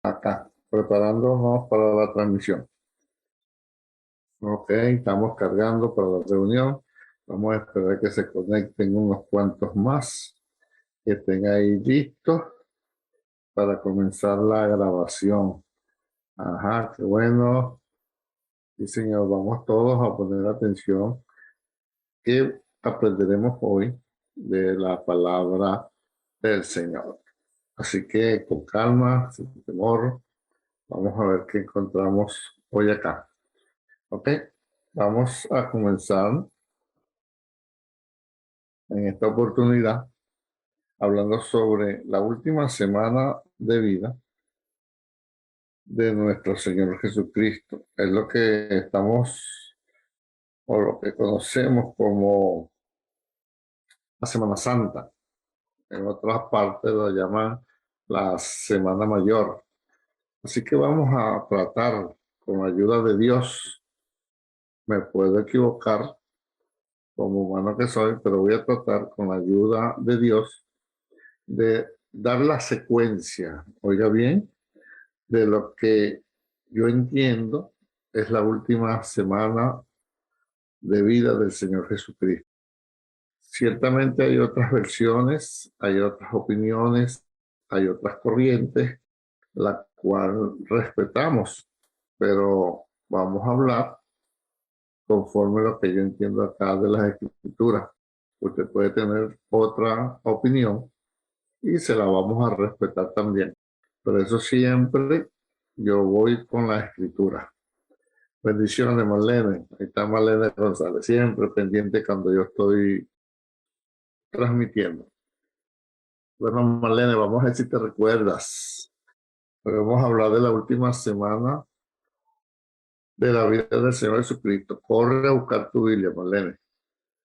Acá, preparándonos para la transmisión. Ok, estamos cargando para la reunión. Vamos a esperar que se conecten unos cuantos más, que estén ahí listos para comenzar la grabación. Ajá, qué bueno. Sí, señor, vamos todos a poner atención que aprenderemos hoy de la palabra del Señor. Así que con calma, sin temor, vamos a ver qué encontramos hoy acá. Ok, vamos a comenzar en esta oportunidad hablando sobre la última semana de vida de nuestro Señor Jesucristo. Es lo que estamos, o lo que conocemos como la Semana Santa. En otras partes lo llaman la Semana Mayor. Así que vamos a tratar con ayuda de Dios. Me puedo equivocar como humano que soy, pero voy a tratar con la ayuda de Dios de dar la secuencia, oiga bien, de lo que yo entiendo es la última semana de vida del Señor Jesucristo. Ciertamente hay otras versiones, hay otras opiniones, hay otras corrientes, la cual respetamos, pero vamos a hablar conforme a lo que yo entiendo acá de las Escrituras. Usted puede tener otra opinión y se la vamos a respetar también. Por eso siempre yo voy con la escritura. Bendiciones, Marlene. Ahí está Marlene González, siempre pendiente cuando yo estoy transmitiendo. Bueno, Marlene, vamos a ver si te recuerdas. Vamos a hablar de la última semana de la vida del Señor Jesucristo. Corre a buscar tu Biblia, Marlene,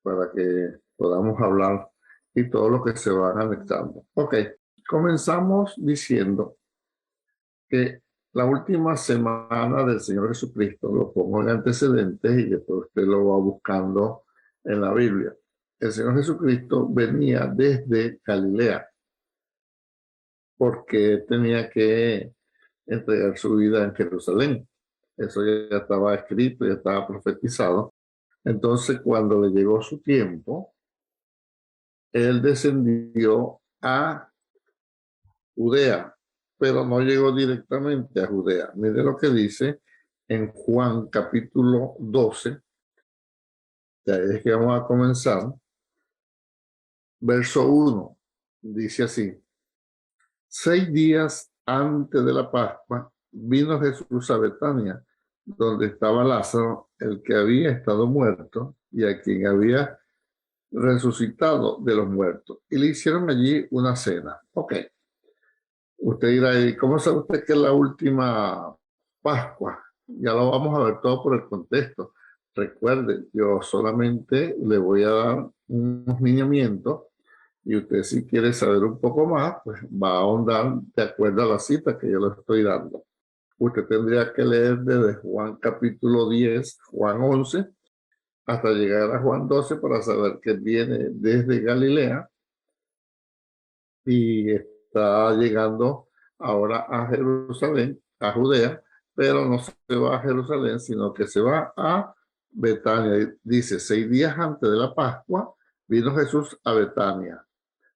para que podamos hablar y todo lo que se van anexando. Ok, comenzamos diciendo que la última semana del Señor Jesucristo, lo pongo en antecedentes y después usted lo va buscando en la Biblia. El Señor Jesucristo venía desde Galilea porque tenía que entregar su vida en Jerusalén. Eso ya estaba escrito, ya estaba profetizado. Entonces, cuando le llegó su tiempo, él descendió a Judea, pero no llegó directamente a Judea. Mire lo que dice en Juan capítulo 12, de ahí es que vamos a comenzar, verso 1, dice así: 6 días antes de la Pascua vino Jesús a Betania, donde estaba Lázaro, el que había estado muerto y a quien había resucitado de los muertos, y le hicieron allí una cena. Ok, usted dirá, ¿y cómo sabe usted que es la última Pascua? Ya lo vamos a ver todo por el contexto. Recuerde, yo solamente le voy a dar unos lineamientos y usted, si quiere saber un poco más, pues va a ahondar de acuerdo a la cita que yo le estoy dando. Usted tendría que leer desde Juan capítulo 10, Juan 11, hasta llegar a Juan 12 para saber que viene desde Galilea y está llegando ahora a Jerusalén, a Judea, pero no se va a Jerusalén, sino que se va a Betania. Dice, 6 días antes de la Pascua, vino Jesús a Betania.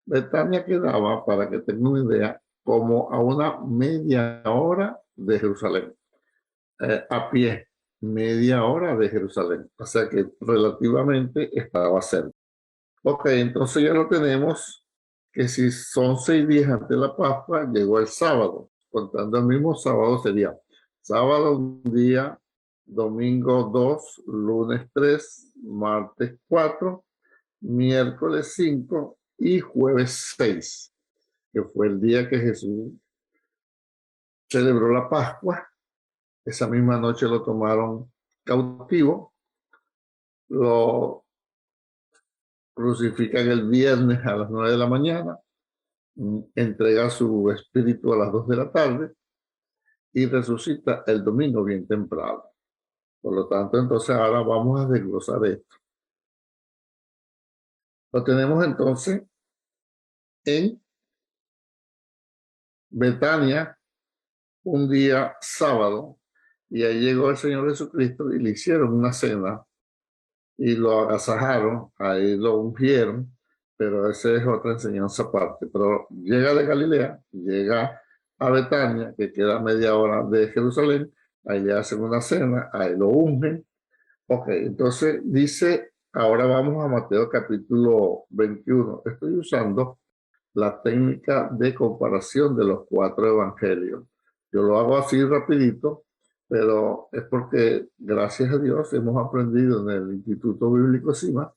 Betania quedaba, para que tengan una idea, como a una media hora de Jerusalén, a pie, media hora de Jerusalén. O sea que relativamente estaba cerca. Ok, entonces ya lo tenemos, que si son 6 días antes de la Pascua, llegó el sábado. Contando el mismo sábado sería sábado un día, domingo 2, lunes 3, martes 4, miércoles 5 y jueves 6, que fue el día que Jesús celebró la Pascua. Esa misma noche lo tomaron cautivo, lo crucifican el viernes a las 9 de la mañana, entrega su espíritu a las 2 de la tarde y resucita el domingo bien temprano. Por lo tanto, entonces ahora vamos a desglosar esto. Lo tenemos entonces en Betania, un día sábado, y ahí llegó el Señor Jesucristo y le hicieron una cena y lo agasajaron, ahí lo ungieron, pero esa es otra enseñanza aparte. Pero llega de Galilea, llega a Betania, que queda a media hora de Jerusalén, ahí le hacen una cena, ahí lo ungen. Ok, entonces dice, ahora vamos a Mateo capítulo 21. Estoy usando la técnica de comparación de los cuatro evangelios. Yo lo hago así rapidito, pero es porque gracias a Dios hemos aprendido en el Instituto Bíblico CIMA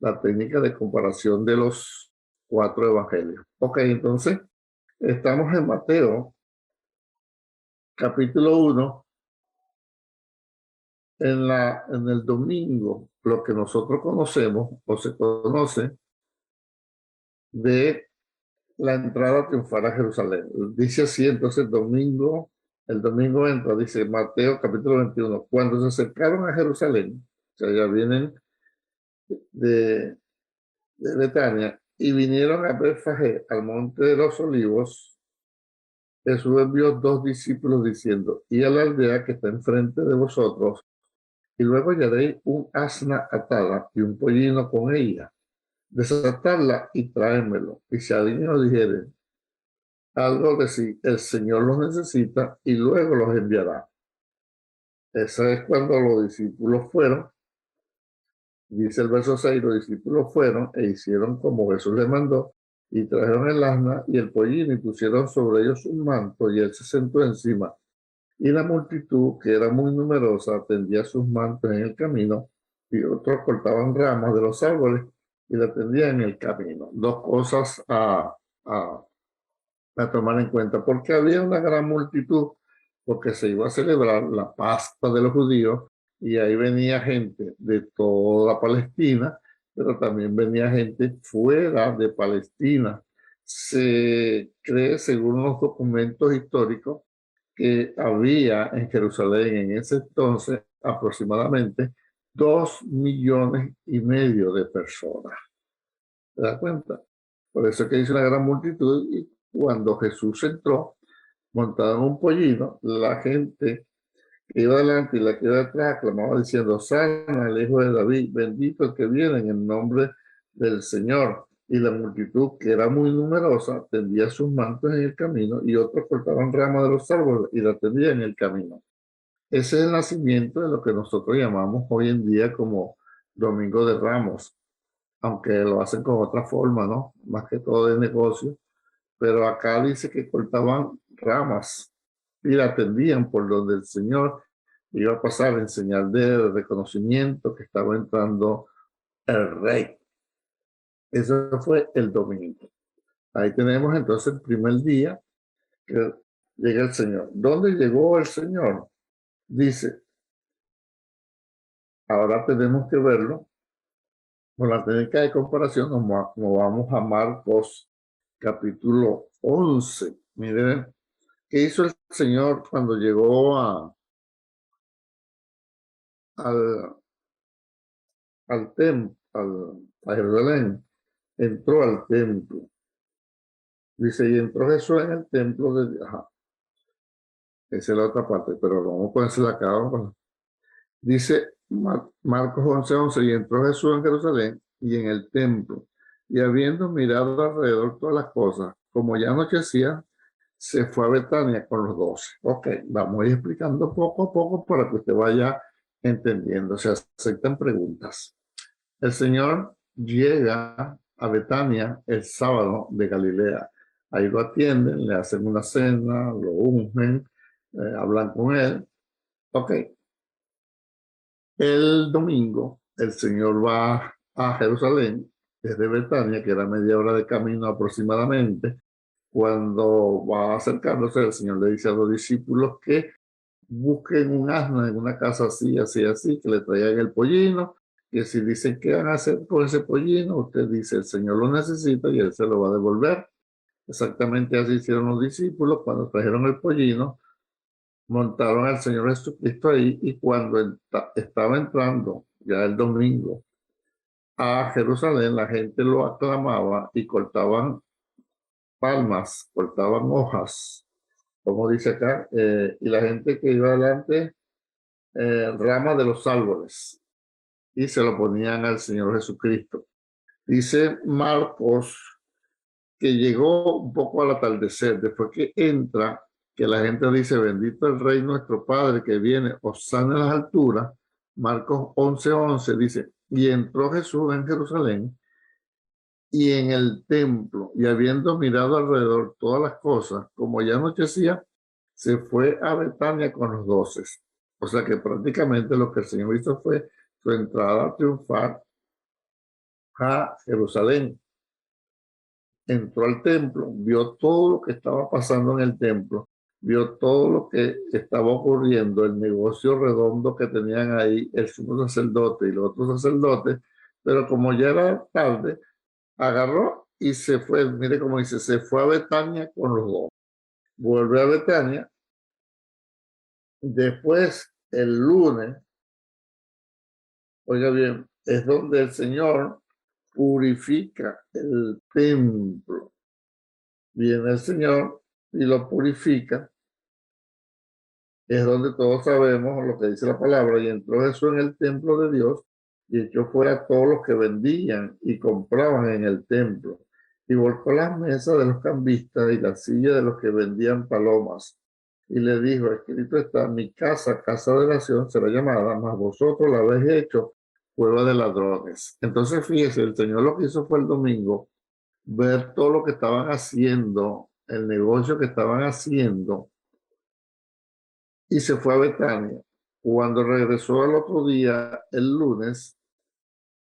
la técnica de comparación de los cuatro evangelios. Ok, entonces estamos en Mateo capítulo 1, en el domingo, lo que nosotros conocemos o se conoce de la entrada triunfal a Jerusalén. Dice así, entonces el domingo entra, dice Mateo capítulo 21, cuando se acercaron a Jerusalén, o sea, ya vienen de, de Betania, y vinieron a Betfagé, al monte de los olivos, Jesús envió dos discípulos diciendo, y a la aldea que está enfrente de vosotros, y luego hallaréis un asna atada y un pollino con ella. Desatarla y tráemelo. Y si alguien os dijere algo de si el Señor los necesita y luego los enviará. Esa es cuando los discípulos fueron, dice el verso 6, los discípulos fueron e hicieron como Jesús les mandó y trajeron el asna y el pollino y pusieron sobre ellos un manto y él se sentó encima. Y la multitud, que era muy numerosa, tendía sus mantos en el camino y otros cortaban ramas de los árboles y la tendían en el camino. Dos cosas a a tomar en cuenta, porque había una gran multitud, porque se iba a celebrar la Pascua de los judíos y ahí venía gente de toda Palestina, pero también venía gente fuera de Palestina. Se cree, según los documentos históricos, que había en Jerusalén en ese entonces aproximadamente 2,5 millones de personas. ¿Te das cuenta? Por eso es que dice una gran multitud y cuando Jesús entró montado en un pollino, la gente que iba adelante y la que iba atrás aclamaba diciendo, sana el Hijo de David, bendito el que viene en el nombre del Señor. Y la multitud, que era muy numerosa, tendía sus mantos en el camino y otros cortaban ramas de los árboles y la tendían en el camino. Ese es el nacimiento de lo que nosotros llamamos hoy en día como Domingo de Ramos, aunque lo hacen con otra forma, ¿no? Más que todo de negocio, pero acá dice que cortaban ramas y la tendían por donde el Señor iba a pasar en señal de reconocimiento que estaba entrando el rey. Eso fue el domingo. Ahí tenemos entonces el primer día que llega el Señor. ¿Dónde llegó el Señor? Dice, ahora tenemos que verlo con la técnica de comparación. Nos vamos a Marcos capítulo 11. Miren, ¿qué hizo el Señor cuando llegó al, al templo, a Jerusalén? Entró al templo. Dice, y entró Jesús en el templo de... Ajá, esa es la otra parte, pero vamos a ponérsela acá. Dice Marcos 11:11, y entró Jesús en Jerusalén y en el templo, y habiendo mirado alrededor todas las cosas, como ya anochecía, se fue a Betania con los 12. Ok, vamos a ir explicando poco a poco para que usted vaya entendiendo. Se aceptan preguntas. El Señor llega a Betania el sábado de Galilea. Ahí lo atienden, le hacen una cena, lo ungen, hablan con él. Ok, el domingo el Señor va a Jerusalén desde Betania, que era media hora de camino aproximadamente. Cuando va acercándose, el Señor le dice a los discípulos que busquen un asno en una casa así, así, así, que le traigan el pollino, que si dicen qué van a hacer con ese pollino, usted dice, el Señor lo necesita y él se lo va a devolver. Exactamente así hicieron los discípulos cuando trajeron el pollino, montaron al Señor Jesucristo ahí y cuando estaba entrando ya el domingo a Jerusalén, la gente lo aclamaba y cortaban palmas, cortaban hojas como dice acá, y la gente que iba adelante, ramas de los árboles, y se lo ponían al Señor Jesucristo. Dice Marcos que llegó un poco al atardecer, después que entra, que la gente dice, bendito el Rey nuestro Padre que viene, hosana en las alturas. Marcos 11:11 dice, y entró Jesús en Jerusalén y en el templo, y habiendo mirado alrededor todas las cosas, como ya anochecía, se fue a Betania con los 12. O sea que prácticamente lo que el Señor hizo fue su entrada triunfal a Jerusalén. Entró al templo, vio todo lo que estaba pasando en el templo, vio todo lo que estaba ocurriendo, el negocio redondo que tenían ahí el sumo sacerdote y los otros sacerdotes, pero como ya era tarde, agarró y se fue, mire cómo dice, se fue a Betania con los dos. Vuelve a Betania. Después, el lunes, oiga bien, es donde el Señor purifica el templo. Viene el Señor y lo purifica. Es donde todos sabemos lo que dice la palabra. Y entró Jesús en el templo de Dios y echó fuera a todos los que vendían y compraban en el templo. Y volcó las mesas de los cambistas y las sillas de los que vendían palomas. Y le dijo, escrito está, mi casa, casa de oración, será llamada, mas vosotros la habéis hecho cueva de ladrones. Entonces, fíjese, el Señor lo que hizo fue el domingo, ver todo lo que estaban haciendo, el negocio que estaban haciendo, y se fue a Betania. Cuando regresó el otro día, el lunes,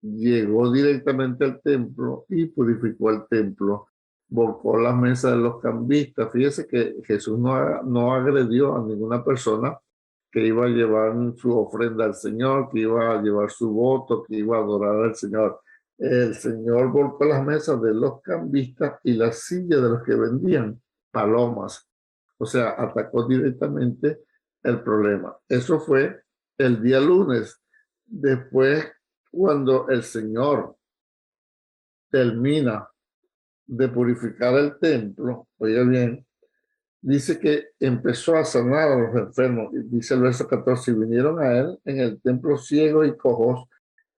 llegó directamente al templo y purificó el templo, volcó las mesas de los cambistas. Fíjese que Jesús no agredió a ninguna persona que iba a llevar su ofrenda al Señor, que iba a llevar su voto, que iba a adorar al Señor. El Señor volcó las mesas de los cambistas y las sillas de los que vendían palomas. O sea, atacó directamente el problema. Eso fue el día lunes. Después, cuando el Señor termina de purificar el templo, oiga bien, dice que empezó a sanar a los enfermos. Dice el verso 14, y vinieron a él en el templo ciegos y cojos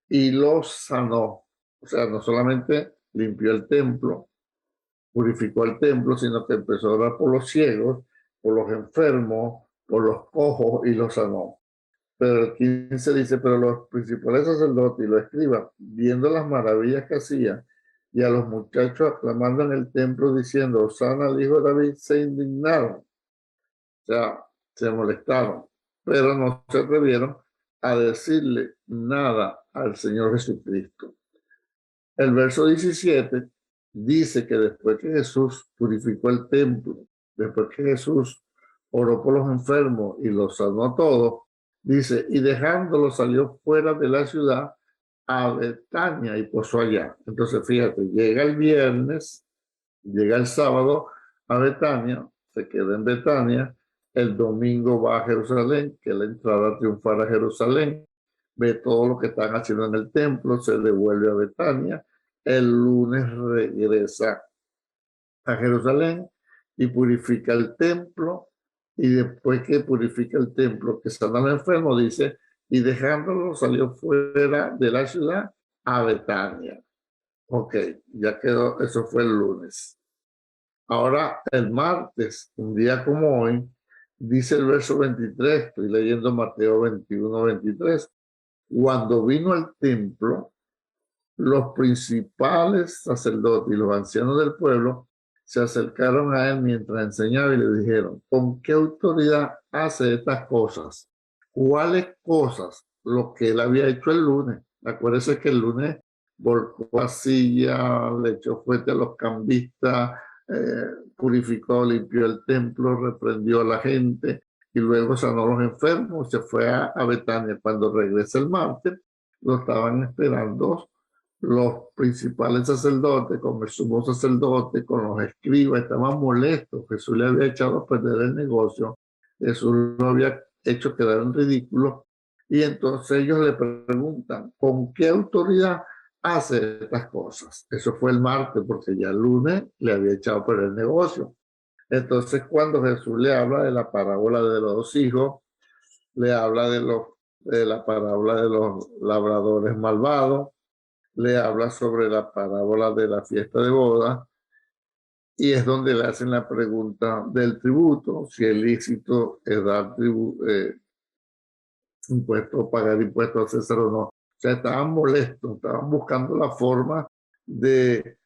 y los sanó. O sea, no solamente limpió el templo, purificó el templo, sino que empezó a orar por los ciegos, por los enfermos, por los cojos y los sanó. Pero el 15 dice, pero los principales sacerdotes y los escribas, viendo las maravillas que hacía, y a los muchachos aclamando en el templo diciendo, Hosana al hijo de David, se indignaron. O sea, se molestaron, pero no se atrevieron a decirle nada al Señor Jesucristo. El verso 17 dice que después que Jesús purificó el templo, después que Jesús oró por los enfermos y los sanó a todos, dice, y dejándolo salió fuera de la ciudad a Betania y posó allá. Entonces, fíjate, llega el viernes, llega el sábado a Betania, se queda en Betania, el domingo va a Jerusalén, que es la entrada triunfal a Jerusalén, ve todo lo que están haciendo en el templo, se devuelve a Betania, el lunes regresa a Jerusalén y purifica el templo, y después que purifica el templo, que sana al enfermo, dice, y dejándolo salió fuera de la ciudad a Betania. Ok, ya quedó, eso fue el lunes. Ahora, el martes, un día como hoy, dice el verso 23, estoy leyendo Mateo 21:23, cuando vino al templo, los principales sacerdotes y los ancianos del pueblo se acercaron a él mientras enseñaba y le dijeron, ¿con qué autoridad hace estas cosas? ¿Cuáles cosas? Lo que él había hecho el lunes. Acuérdense que el lunes volcó la silla, le echó fuerte a los cambistas, purificó, limpió el templo, reprendió a la gente y luego sanó a los enfermos, se fue a Betania. Cuando regresa el martes, lo estaban esperando los principales sacerdotes, con el sumo sacerdote, con los escribas, estaban molestos. Jesús le había echado a perder el negocio, Jesús lo había hecho quedar en ridículo, y entonces ellos le preguntan, ¿con qué autoridad hace estas cosas? Eso fue el martes, porque ya el lunes le había echado a perder el negocio. Entonces, cuando Jesús le habla de la parábola de los dos hijos, le habla de la parábola de los labradores malvados, le habla sobre la parábola de la fiesta de boda, y es donde le hacen la pregunta del tributo, si es lícito dar impuestos, pagar impuestos a César o no. O sea, estaban molestos, estaban buscando la forma de,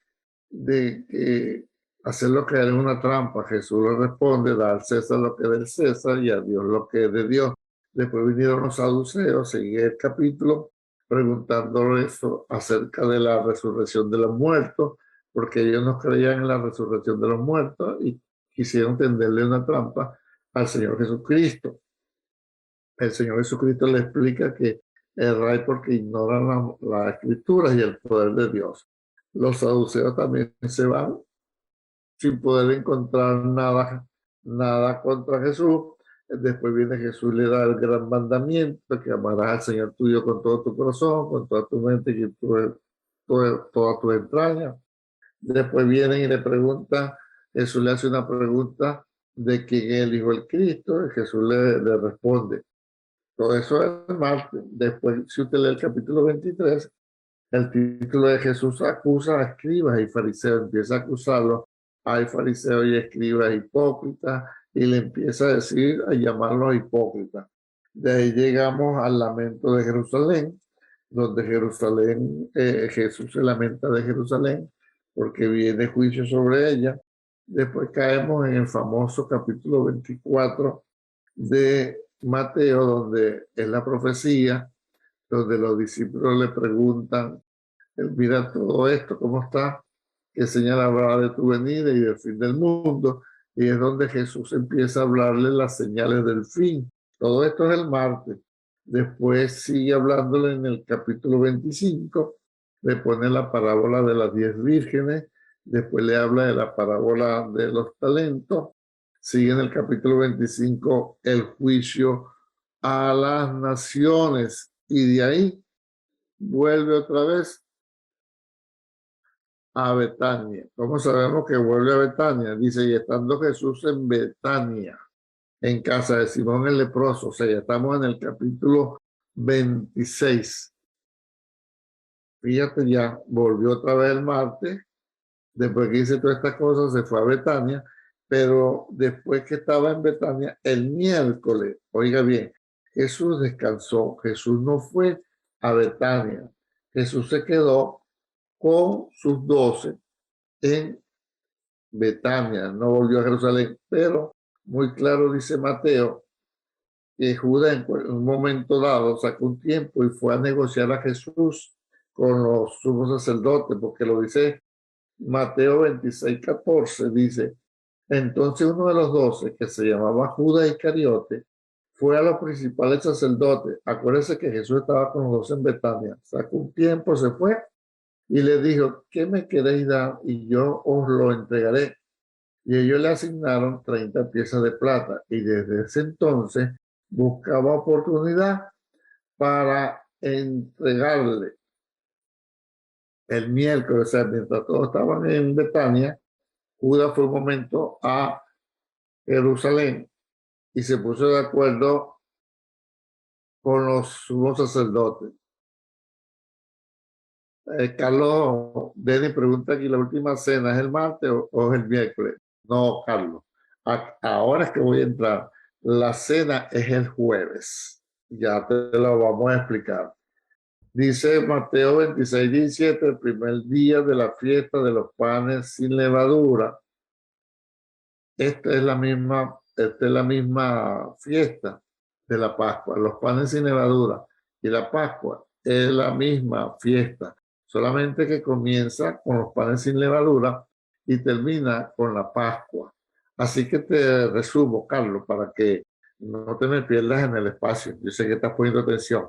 de hacerlo caer en una trampa. Jesús le responde, dar al César lo que es del César y a Dios lo que es de Dios. Después vinieron los saduceos, seguí el capítulo, preguntándole eso acerca de la resurrección de los muertos, porque ellos no creían en la resurrección de los muertos y quisieron tenderle una trampa al Señor Jesucristo. El Señor Jesucristo le explica que erráis porque ignoran las escrituras y el poder de Dios. Los saduceos también se van sin poder encontrar nada contra Jesús. Después viene Jesús y le da el gran mandamiento, que amarás al Señor tuyo con todo tu corazón, con toda tu mente y toda tu entraña. Después vienen y le preguntan, Jesús le hace una pregunta de quién es el Hijo del Cristo, y Jesús le responde. Todo eso es el martes. Después, si usted lee el capítulo 23, el título de Jesús acusa a escribas y fariseos, empieza a acusarlos. Hay fariseos y escribas hipócritas y le empieza a decir, a llamarlos hipócritas. De ahí llegamos al lamento de Jerusalén, donde Jesús se lamenta de Jerusalén porque viene juicio sobre ella. Después caemos en el famoso capítulo 24 de Mateo, donde es la profecía, donde los discípulos le preguntan, mira todo esto, ¿cómo está? ¿Qué señal habrá de tu venida y del fin del mundo? Y es donde Jesús empieza a hablarle las señales del fin. Todo esto es el martes. Después sigue hablándole en el capítulo 25, le pone la parábola de las 10 vírgenes, después le habla de la parábola de los talentos, sigue en el capítulo 25 el juicio a las naciones y de ahí vuelve otra vez a Betania. ¿Cómo sabemos que vuelve a Betania? Dice, y estando Jesús en Betania, en casa de Simón el leproso, o sea, ya estamos en el capítulo 26. Fíjate, ya volvió otra vez el martes, después que hice todas estas cosas, se fue a Betania, pero después que estaba en Betania, el miércoles, oiga bien, Jesús descansó, Jesús no fue a Betania, Jesús se quedó con sus 12 en Betania, no volvió a Jerusalén, pero muy claro dice Mateo que Judas en un momento dado sacó un tiempo y fue a negociar a Jesús con los sumos sacerdotes, porque lo dice Mateo 26:14, dice, entonces uno de los 12, que se llamaba Judas Iscariote, fue a los principales sacerdotes. Acuérdense que Jesús estaba con los 12 en Betania, sacó un tiempo, se fue y le dijo, ¿qué me queréis dar? Y yo os lo entregaré. Y ellos le asignaron 30 piezas de plata y desde ese entonces buscaba oportunidad para entregarle el miércoles, o sea, mientras todos estaban en Betania, Judas fue un momento a Jerusalén y se puso de acuerdo con los sumos sacerdotes. Carlos Denny pregunta aquí, ¿la última cena es el martes o es el miércoles? No, Carlos. Ahora es que voy a entrar. La cena es el jueves. Ya te lo vamos a explicar. Dice Mateo 26:17, el primer día de la fiesta de los panes sin levadura. Esta es la misma fiesta de la Pascua. Los panes sin levadura y la Pascua es la misma fiesta, solamente que comienza con los panes sin levadura y termina con la Pascua. Así que te resumo, Carlos, para que no te me pierdas en el espacio. Yo sé que estás poniendo atención.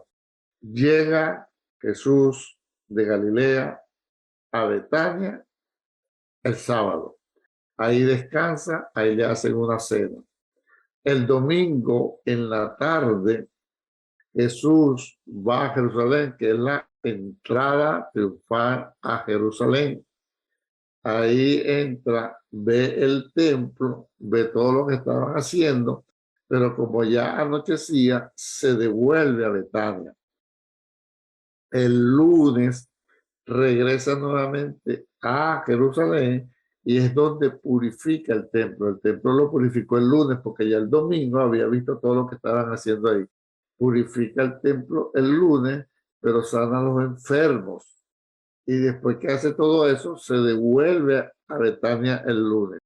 Llega Jesús de Galilea a Betania el sábado. Ahí descansa, ahí le hacen una cena. El domingo en la tarde, Jesús va a Jerusalén, que es la entrada triunfal a Jerusalén. Ahí entra, ve el templo, ve todo lo que estaban haciendo, pero como ya anochecía, se devuelve a Betania. El lunes regresa nuevamente a Jerusalén y es donde purifica el templo. El templo lo purificó el lunes porque ya el domingo había visto todo lo que estaban haciendo ahí. Purifica el templo el lunes, pero sana a los enfermos. Y después que hace todo eso, se devuelve a Betania el lunes.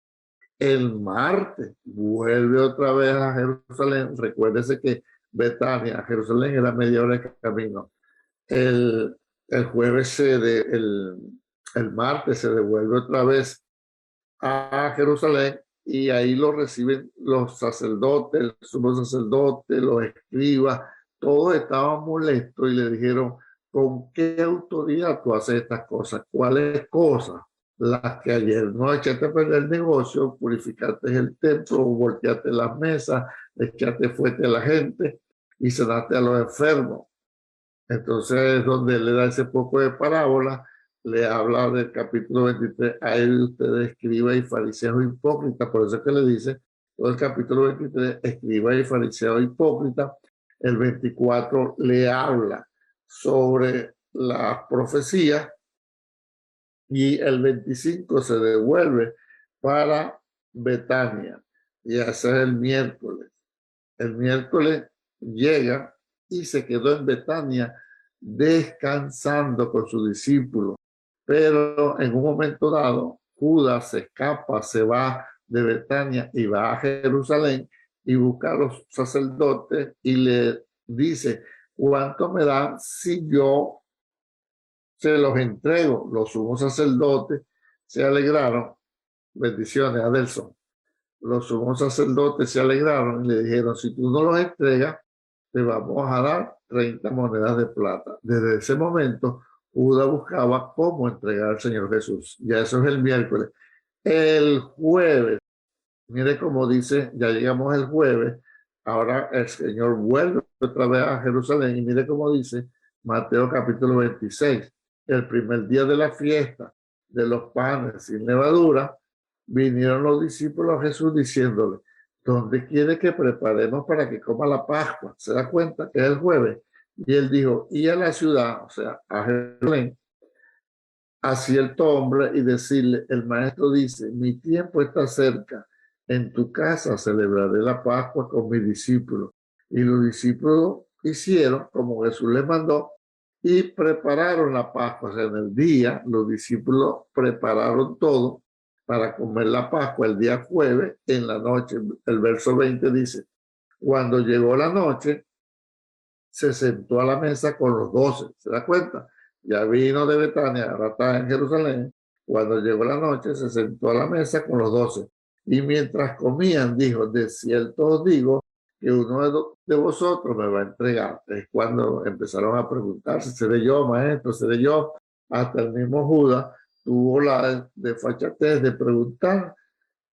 El martes vuelve otra vez a Jerusalén. Recuérdese que Betania a Jerusalén era media hora de camino. El, el jueves, el martes se devuelve otra vez a Jerusalén y ahí lo reciben los sacerdotes, el sumo sacerdote, los escribas, todos estaban molestos y le dijeron, ¿con qué autoridad tú haces estas cosas? ¿Cuáles cosas? Las que ayer no echaste a perder el negocio, purificaste el templo, volteaste las mesas, echaste fuerte a la gente y sanaste a los enfermos. Entonces, donde le da ese poco de parábola, le habla del capítulo 23, a él ustedes escriba y fariseo hipócrita, por eso es que le dice, todo el capítulo 23, escriba y fariseo hipócrita. El 24 le habla sobre las profecías y el 25 se devuelve para Betania y ese es el miércoles. El miércoles llega y se quedó en Betania descansando con sus discípulos. Pero en un momento dado, Judas se escapa, se va de Betania y va a Jerusalén y busca a los sacerdotes y le dice, ¿cuánto me dan si yo se los entrego? Los sumos sacerdotes se alegraron. Bendiciones, Adelson. Los sumos sacerdotes se alegraron y le dijeron, si tú no los entregas, te vamos a dar 30 monedas de plata. Desde ese momento, Judas buscaba cómo entregar al Señor Jesús. Ya eso es el miércoles. El jueves, mire cómo dice, ya llegamos el jueves, ahora el Señor vuelve otra vez a Jerusalén y mire cómo dice Mateo capítulo 26, el primer día de la fiesta de los panes sin levadura, vinieron los discípulos a Jesús diciéndole, ¿dónde quiere que preparemos para que coma la Pascua? ¿Se da cuenta que es el jueves? Y él dijo, y a la ciudad, o sea, a Jerusalén, a cierto hombre y decirle, el maestro dice, mi tiempo está cerca, en tu casa celebraré la Pascua con mis discípulos. Y los discípulos hicieron como Jesús les mandó y prepararon la Pascua. O sea, en el día los discípulos prepararon todo para comer la Pascua el día jueves en la noche. El verso 20 dice, cuando llegó la noche, se sentó a la mesa con los 12. ¿Se da cuenta? Ya vino de Betania, ahora está en Jerusalén. Cuando llegó la noche, se sentó a la mesa con los 12. Y mientras comían, dijo, de cierto os digo que uno de vosotros me va a entregar. Es cuando empezaron a preguntarse, ¿seré yo, maestro? ¿Seré yo? Hasta el mismo Judas tuvo la desfachatez de preguntar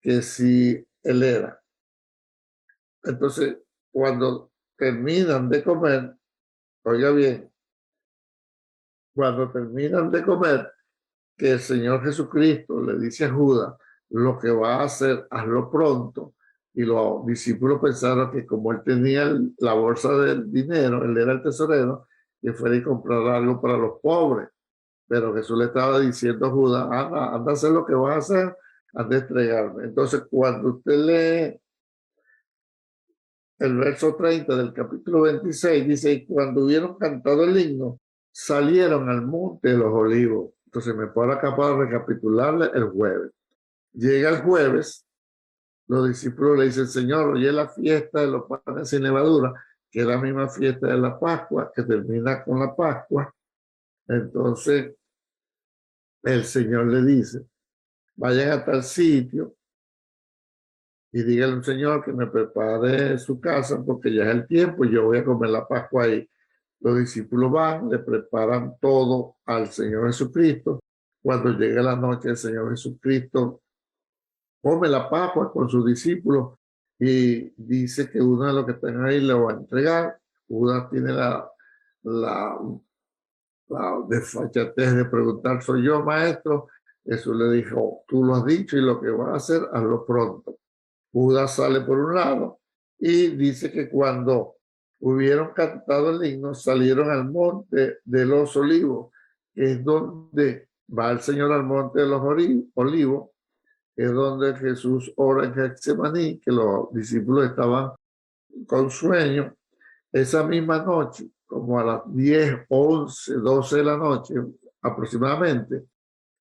que si él era. Entonces, cuando terminan de comer, oiga bien, cuando terminan de comer, que el Señor Jesucristo le dice a Judas, lo que va a hacer, hazlo pronto. Y los discípulos pensaron que como él tenía la bolsa del dinero, él era el tesorero, que fuera a comprar algo para los pobres. Pero Jesús le estaba diciendo a Judas, anda a hacer lo que vas a hacer, anda a entregarme. Entonces, cuando usted lee el verso 30 del capítulo 26, dice, y cuando hubieron cantado el himno, salieron al monte de los olivos. Entonces me paro acá para recapitularle el jueves. Llega el jueves, los discípulos le dicen, Señor, hoy es la fiesta de los panes sin levadura, que es la misma fiesta de la Pascua, que termina con la Pascua. Entonces el Señor le dice, vayan a tal sitio y díganle al Señor que me prepare su casa porque ya es el tiempo y yo voy a comer la Pascua ahí. Los discípulos van, le preparan todo al Señor Jesucristo. Cuando llega la noche, el Señor Jesucristo come la Pascua con sus discípulos y dice que uno de los que están ahí le va a entregar. Judas tiene la desfachatez de preguntar, ¿soy yo, maestro? Jesús le dijo, tú lo has dicho y lo que vas a hacer, hazlo pronto. Judas sale por un lado y dice que cuando hubieron cantado el himno, salieron al monte de los olivos, que es donde va el Señor, al monte de los olivos, que es donde Jesús ora en Getsemaní, que los discípulos estaban con sueño. Esa misma noche, como a las 10, 11, 12 de la noche aproximadamente,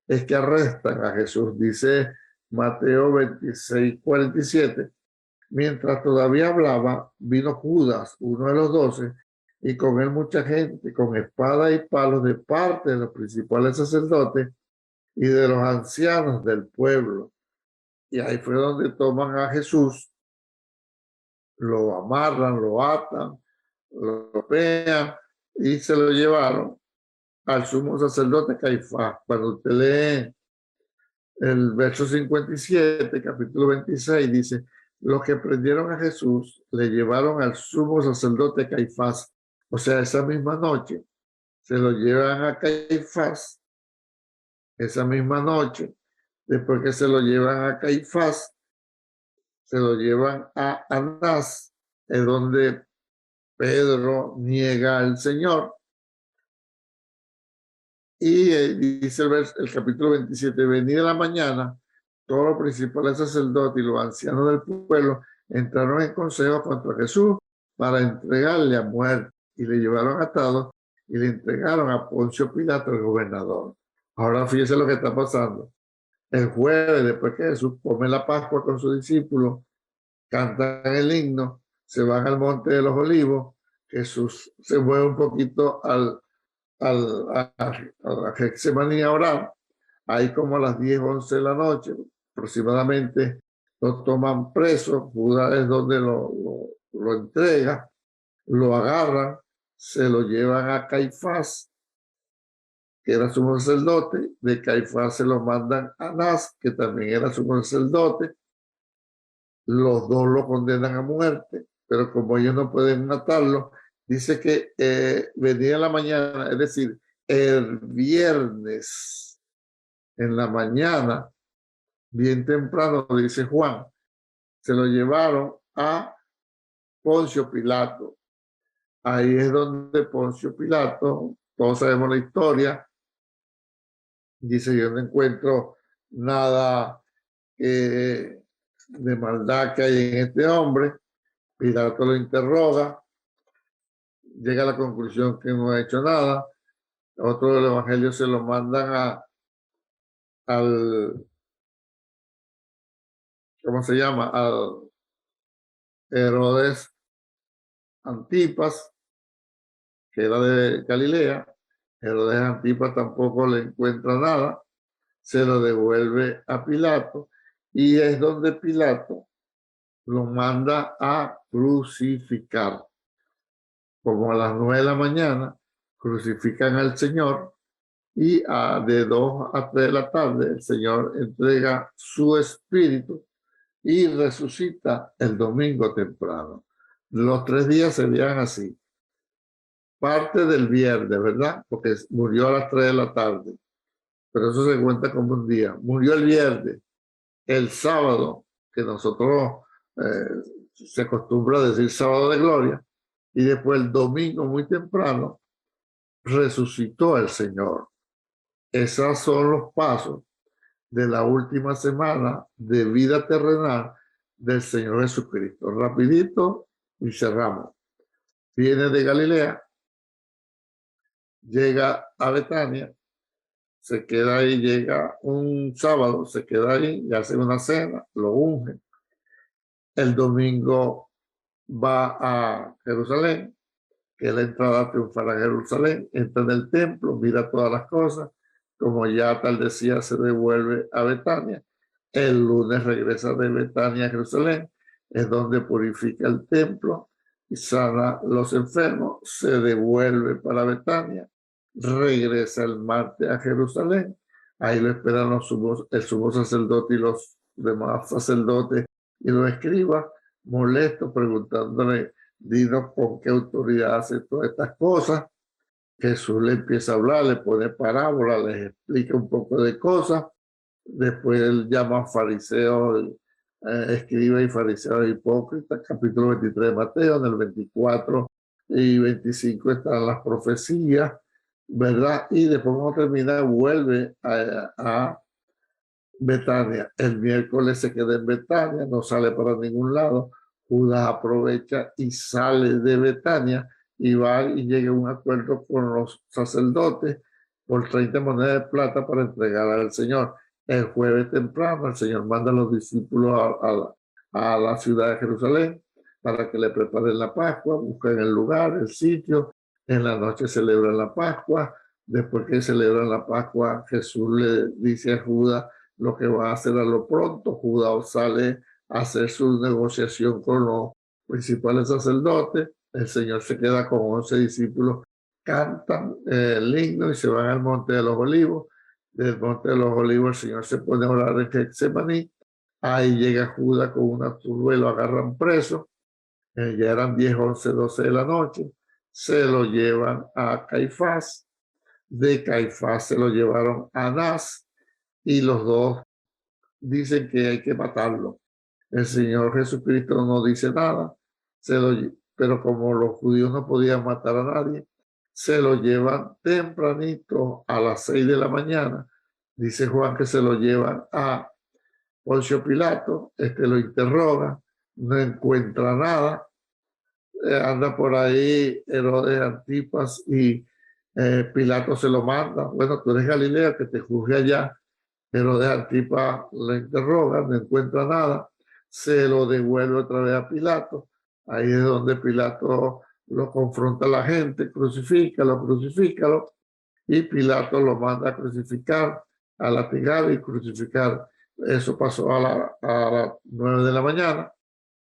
es que arrestan a Jesús. Dice Mateo 26, 47. Mientras todavía hablaba, vino Judas, uno de los 12, y con él mucha gente, con espada y palos de parte de los principales sacerdotes y de los ancianos del pueblo. Y ahí fue donde toman a Jesús, lo amarran, lo atan, lo golpean y se lo llevaron al sumo sacerdote Caifás. Cuando usted lee el verso 57, capítulo 26, dice, los que prendieron a Jesús le llevaron al sumo sacerdote Caifás. O sea, esa misma noche se lo llevan a Caifás, esa misma noche, después que se lo llevan a Caifás, se lo llevan a Anás, es donde Pedro niega al Señor. Y dice el capítulo 27, venida la mañana, todos los principales sacerdotes y los ancianos del pueblo entraron en consejo contra Jesús para entregarle a muerte, y le llevaron atado y le entregaron a Poncio Pilato, el gobernador. Ahora fíjese lo que está pasando. El jueves, después que Jesús come la Pascua con sus discípulos, cantan el himno, se van al monte de los olivos, Jesús se mueve un poquito a Getsemaní a orar, ahí como a las 10, 11 de la noche aproximadamente, lo toman preso. Judas es donde lo entrega, lo agarran, se lo llevan a Caifás, que era sumo sacerdote. De Caifás se lo mandan a Anás, que también era sumo sacerdote. Los dos lo condenan a muerte, pero como ellos no pueden matarlo, dice que venía en la mañana, es decir, el viernes en la mañana, bien temprano, dice Juan, se lo llevaron a Poncio Pilato. Ahí es donde Poncio Pilato, todos sabemos la historia, dice, yo no encuentro nada de maldad que hay en este hombre. Pilato lo interroga, llega a la conclusión que no ha hecho nada. Otro del evangelio se lo mandan al, ¿cómo se llama? Al Herodes Antipas, que era de Galilea. Herodes Antipas tampoco le encuentra nada, se lo devuelve a Pilato, y es donde Pilato lo manda a crucificar. Como a las 9 de la mañana, crucifican al Señor, y de 2 a 3 de la tarde el Señor entrega su espíritu y resucita el domingo temprano. Los 3 días serían así. Parte del viernes, ¿verdad? Porque murió a las 3 de la tarde, pero eso se cuenta como un día. Murió el viernes, el sábado, que nosotros se acostumbra a decir sábado de gloria, y después el domingo muy temprano resucitó el Señor. Esos son los pasos de la última semana de vida terrenal del Señor Jesucristo. Rapidito y cerramos. Viene de Galilea, llega a Betania, se queda ahí, llega un sábado, se queda ahí y hace una cena, lo ungen. El domingo va a Jerusalén, que es la entrada triunfal a Jerusalén, entra en el templo, mira todas las cosas, como ya atardecía se devuelve a Betania. El lunes regresa de Betania a Jerusalén, es donde purifica el templo y sana los enfermos, se devuelve para Betania, regresa el martes a Jerusalén, ahí lo esperan el sumo sacerdote y los demás sacerdotes y los escribas, molestos, preguntándole, dinos con qué autoridad hace todas estas cosas. Jesús le empieza a hablar, le pone parábola, les explica un poco de cosas, Después él llama a fariseos, escriba y fariseos hipócritas, capítulo 23 de Mateo. En el 24 y 25 están las profecías, ¿verdad? Y después cuando termina vuelve a Betania. El miércoles se queda en Betania, no sale para ningún lado. Judas aprovecha y sale de Betania y va y llega a un acuerdo con los sacerdotes por 30 monedas de plata para entregar al Señor. El jueves temprano el Señor manda a los discípulos a la ciudad de Jerusalén para que le preparen la Pascua, busquen el lugar, el sitio. En la noche celebran la Pascua. Después que celebran la Pascua, Jesús le dice a Judas lo que va a hacer a lo pronto. Judas sale a hacer su negociación con los principales sacerdotes. El Señor se queda con 11 discípulos, cantan el himno y se van al Monte de los Olivos. Del Monte de los Olivos el Señor se pone a orar en Getsemaní. Ahí llega Judas con una turba y lo agarran preso. Ya eran 10, 11, 12 de la noche. Se lo llevan a Caifás. De Caifás se lo llevaron a Anás y los dos dicen que hay que matarlo. El Señor Jesucristo no dice nada, pero como los judíos no podían matar a nadie, se lo llevan tempranito a las 6 de la mañana. Dice Juan que se lo llevan a Poncio Pilato, lo interroga, no encuentra nada, anda por ahí Herodes Antipas y Pilato se lo manda. Bueno, tú eres Galilea, que te juzgue allá. Herodes Antipas le interroga, no encuentra nada, se lo devuelve otra vez a Pilato. Ahí es donde Pilato lo confronta a la gente, crucifícalo, crucifícalo, y Pilato lo manda a crucificar, a latigar y crucificar. Eso pasó a las 9 de la mañana.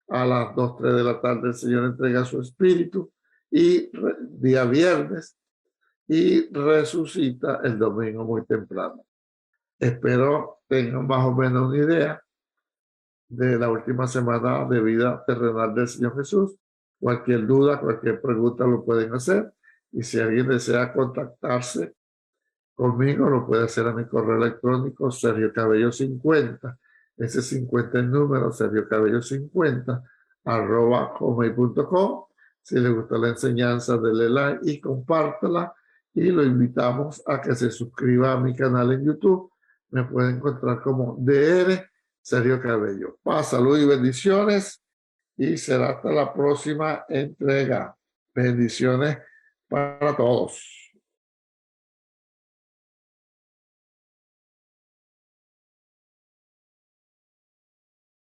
A las 2, 3 de la tarde el Señor entrega su espíritu y día viernes, y resucita el domingo muy temprano. Espero tengan más o menos una idea de la última semana de vida terrenal del Señor Jesús. Cualquier duda, cualquier pregunta lo pueden hacer. Y si alguien desea contactarse conmigo, lo puede hacer a mi correo electrónico Sergio Cabello 50. Ese 50 es el número, Sergio Cabello 50 @hotmail.com. Si le gustó la enseñanza, denle like y compártela. Y lo invitamos a que se suscriba a mi canal en YouTube. Me pueden encontrar como DR Sergio Cabello. Paz, salud y bendiciones. Y será hasta la próxima entrega. Bendiciones para todos.